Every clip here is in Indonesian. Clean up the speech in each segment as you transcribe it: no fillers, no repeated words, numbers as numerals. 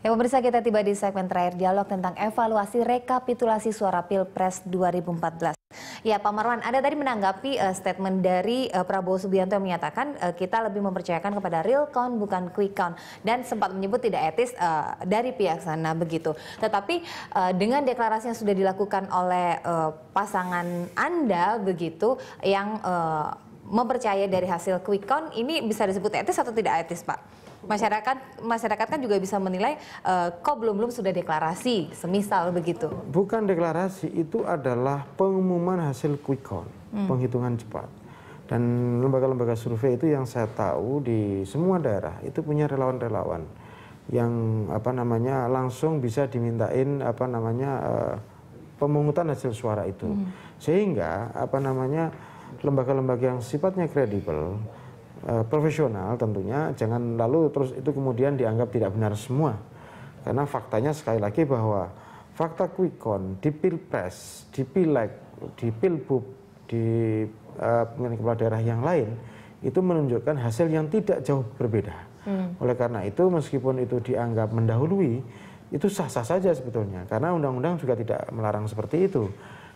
Ya pemirsa, kita tiba di segmen terakhir dialog tentang evaluasi rekapitulasi suara Pilpres 2014. Ya Pak Marwan, Anda tadi menanggapi statement dari Prabowo Subianto yang menyatakan kita lebih mempercayakan kepada real count bukan quick count, dan sempat menyebut tidak etis dari pihak sana begitu. Tetapi dengan deklarasi yang sudah dilakukan oleh pasangan Anda begitu yang mempercayai dari hasil quick count, ini bisa disebut etis atau tidak etis, Pak? Masyarakat kan juga bisa menilai kok belum sudah deklarasi, semisal begitu. Bukan deklarasi, itu adalah pengumuman hasil quick count, penghitungan cepat. Dan lembaga-lembaga survei itu yang saya tahu di semua daerah itu punya relawan-relawan yang langsung bisa dimintain pemungutan hasil suara itu. Sehingga lembaga-lembaga yang sifatnya kredibel, profesional tentunya, jangan lalu terus itu kemudian dianggap tidak benar semua. Karena faktanya sekali lagi bahwa fakta quick count di Pilpres, di Pileg, di Pilbub, di pemilihan kepala daerah yang lain itu menunjukkan hasil yang tidak jauh berbeda. Oleh karena itu meskipun itu dianggap mendahului, itu sah-sah saja sebetulnya. Karena undang-undang juga tidak melarang seperti itu.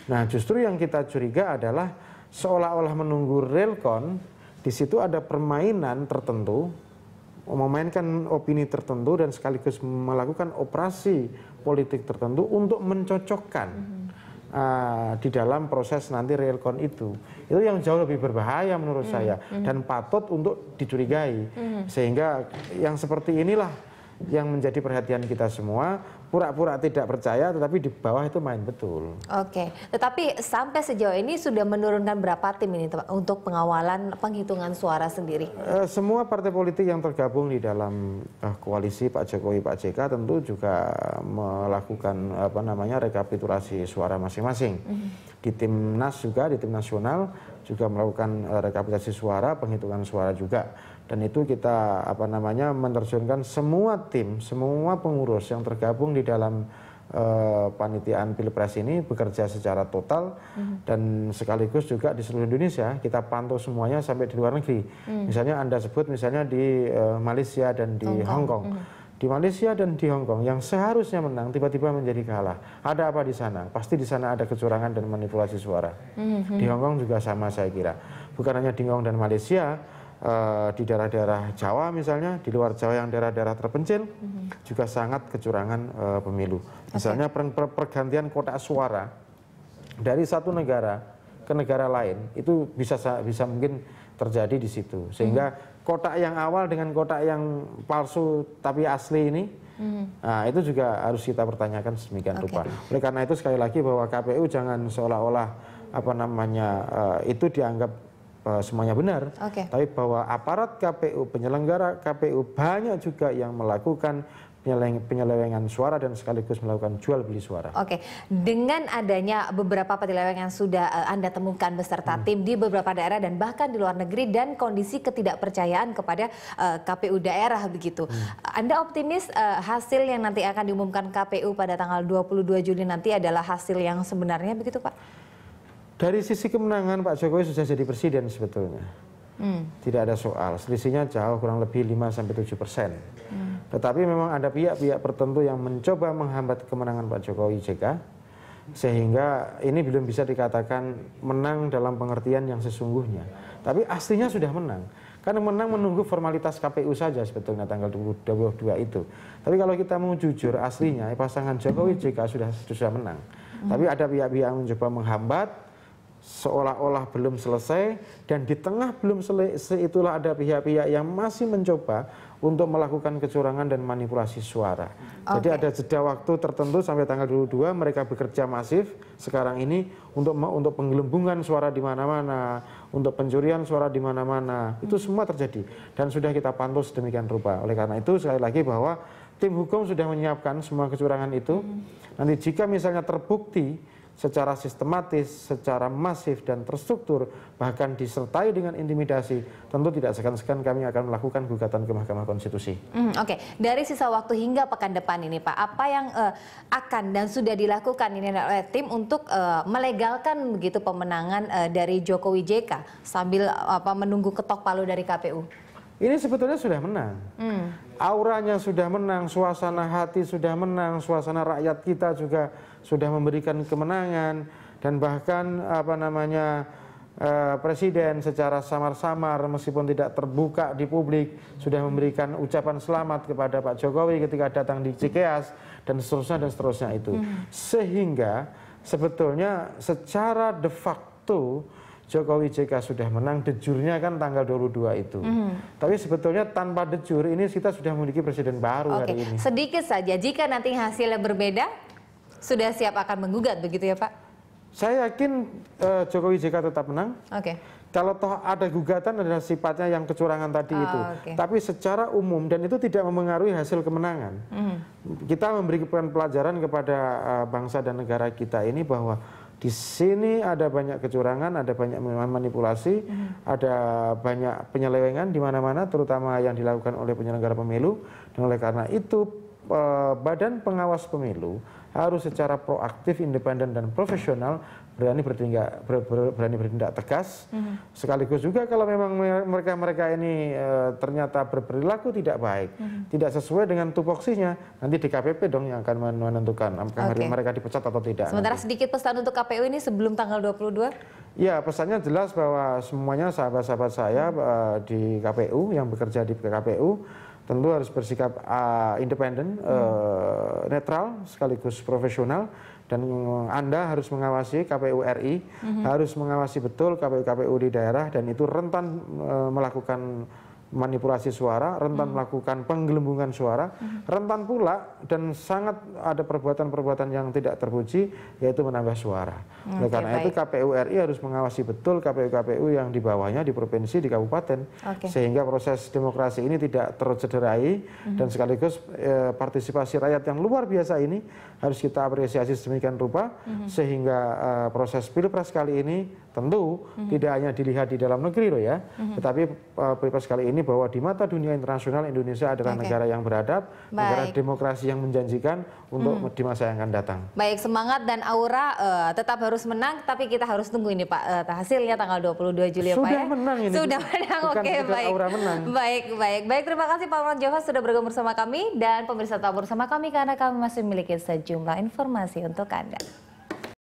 Nah justru yang kita curiga adalah seolah-olah menunggu real count. Di situ ada permainan tertentu, memainkan opini tertentu dan sekaligus melakukan operasi politik tertentu untuk mencocokkan di dalam proses nanti real count itu. Itu yang jauh lebih berbahaya menurut saya dan patut untuk dicurigai. Sehingga yang seperti inilah yang menjadi perhatian kita semua, pura-pura tidak percaya tetapi di bawah itu main betul. Oke, tetapi sampai sejauh ini sudah menurunkan berapa tim ini untuk pengawalan penghitungan suara sendiri? Semua partai politik yang tergabung di dalam koalisi Pak Jokowi, Pak JK tentu juga melakukan rekapitulasi suara masing-masing. Di Timnas juga, di tim nasional juga melakukan rekapitulasi suara, penghitungan suara juga. Dan itu kita menerjunkan semua tim, semua pengurus yang tergabung di dalam panitiaan Pilpres ini bekerja secara total dan sekaligus juga di seluruh Indonesia kita pantau semuanya sampai di luar negeri. Misalnya Anda sebut misalnya di Malaysia dan di Hong Kong. Di Malaysia dan di Hong Kong yang seharusnya menang tiba-tiba menjadi kalah. Ada apa di sana? Pasti di sana ada kecurangan dan manipulasi suara. Di Hong Kong juga sama saya kira. Bukan hanya di Hong Kong dan Malaysia, di daerah-daerah Jawa misalnya, di luar Jawa yang daerah-daerah terpencil juga sangat kecurangan pemilu. Misalnya pergantian kotak suara dari satu negara ke negara lain itu bisa mungkin terjadi di situ. Sehingga kotak yang awal dengan kotak yang palsu tapi asli ini, nah itu juga harus kita pertanyakan sedemikian rupa. Oleh karena itu sekali lagi bahwa KPU jangan seolah-olah itu dianggap semuanya benar, tapi bahwa aparat KPU, penyelenggara KPU banyak juga yang melakukan penyelewengan suara dan sekaligus melakukan jual beli suara. Dengan adanya beberapa penyelewengan yang sudah Anda temukan beserta tim di beberapa daerah dan bahkan di luar negeri dan kondisi ketidakpercayaan kepada KPU daerah begitu, Anda optimis hasil yang nanti akan diumumkan KPU pada tanggal 22 Juli nanti adalah hasil yang sebenarnya begitu Pak? Dari sisi kemenangan Pak Jokowi sudah jadi presiden sebetulnya. Tidak ada soal, selisihnya jauh kurang lebih 5-7%. Tetapi memang ada pihak-pihak tertentu yang mencoba menghambat kemenangan Pak Jokowi JK, sehingga ini belum bisa dikatakan menang dalam pengertian yang sesungguhnya. Tapi aslinya sudah menang. Karena menang menunggu formalitas KPU saja sebetulnya tanggal 22 itu. Tapi kalau kita mau jujur aslinya pasangan Jokowi JK sudah menang. Tapi ada pihak-pihak yang mencoba menghambat, seolah-olah belum selesai, dan di tengah belum selesai itulah ada pihak-pihak yang masih mencoba untuk melakukan kecurangan dan manipulasi suara. Jadi ada jeda waktu tertentu sampai tanggal 22 mereka bekerja masif sekarang ini untuk penggelembungan suara di mana-mana, untuk pencurian suara di mana-mana. Itu semua terjadi dan sudah kita pantau sedemikian rupa. Oleh karena itu sekali lagi bahwa tim hukum sudah menyiapkan semua kecurangan itu. Nanti jika misalnya terbukti secara sistematis, secara masif dan terstruktur, bahkan disertai dengan intimidasi, tentu tidak segan-segan kami akan melakukan gugatan ke Mahkamah Konstitusi. Dari sisa waktu hingga pekan depan ini Pak, apa yang akan dan sudah dilakukan ini oleh tim untuk melegalkan begitu pemenangan dari Jokowi JK sambil menunggu ketok palu dari KPU? Ini sebetulnya sudah menang. auranya sudah menang, suasana hati sudah menang, suasana rakyat kita juga sudah memberikan kemenangan, dan bahkan apa namanya Presiden secara samar-samar meskipun tidak terbuka di publik sudah memberikan ucapan selamat kepada Pak Jokowi ketika datang di Cikeas dan seterusnya itu. Sehingga sebetulnya secara de facto Jokowi JK sudah menang, de jure-nya kan tanggal 22 itu. Tapi sebetulnya tanpa de jure ini kita sudah memiliki presiden baru hari ini. Sedikit saja, jika nanti hasilnya berbeda, sudah siap akan menggugat begitu ya Pak? Saya yakin Jokowi JK tetap menang. Kalau toh ada gugatan adalah sifatnya yang kecurangan tadi itu. Tapi secara umum dan itu tidak memengaruhi hasil kemenangan. Kita memberikan pelajaran kepada bangsa dan negara kita ini bahwa di sini ada banyak kecurangan, ada banyak manipulasi, ada banyak penyelewengan di mana-mana, terutama yang dilakukan oleh penyelenggara pemilu. Dan oleh karena itu Badan Pengawas Pemilu harus secara proaktif, independen dan profesional berani bertindak tegas. Sekaligus juga kalau memang mereka ini ternyata berperilaku tidak baik, tidak sesuai dengan tupoksinya, nanti DKPP dong yang akan menentukan apakah mereka dipecat atau tidak. Sementara sedikit pesan untuk KPU ini sebelum tanggal 22? Ya, pesannya jelas bahwa semuanya sahabat-sahabat saya di KPU yang bekerja di KPU tentu harus bersikap independen, netral, sekaligus profesional, dan Anda harus mengawasi KPU RI, harus mengawasi betul KPU-KPU di daerah, dan itu rentan melakukan manipulasi suara, rentan melakukan penggelembungan suara, rentan pula dan sangat ada perbuatan-perbuatan yang tidak terpuji, yaitu menambah suara. Oleh karena itu KPU RI harus mengawasi betul KPU-KPU yang di bawahnya, di provinsi, di kabupaten, sehingga proses demokrasi ini tidak tercederai, dan sekaligus partisipasi rakyat yang luar biasa ini harus kita apresiasi sedemikian rupa, sehingga proses pilpres kali ini tentu tidak hanya dilihat di dalam negeri loh ya, tetapi pilpres kali ini bahwa di mata dunia internasional Indonesia adalah negara yang beradab, negara demokrasi yang menjanjikan untuk di masa yang akan datang. Baik, semangat dan aura tetap harus menang, tapi kita harus tunggu ini Pak hasilnya tanggal 22 Juli sudah ya Pak ya? Menang ini. Sudah menang, oke baik. Aura menang. Baik, terima kasih Pak Marwan Jova sudah bergabung bersama kami, dan pemirsa tetap bersama kami karena kami masih memiliki sejumlah informasi untuk Anda.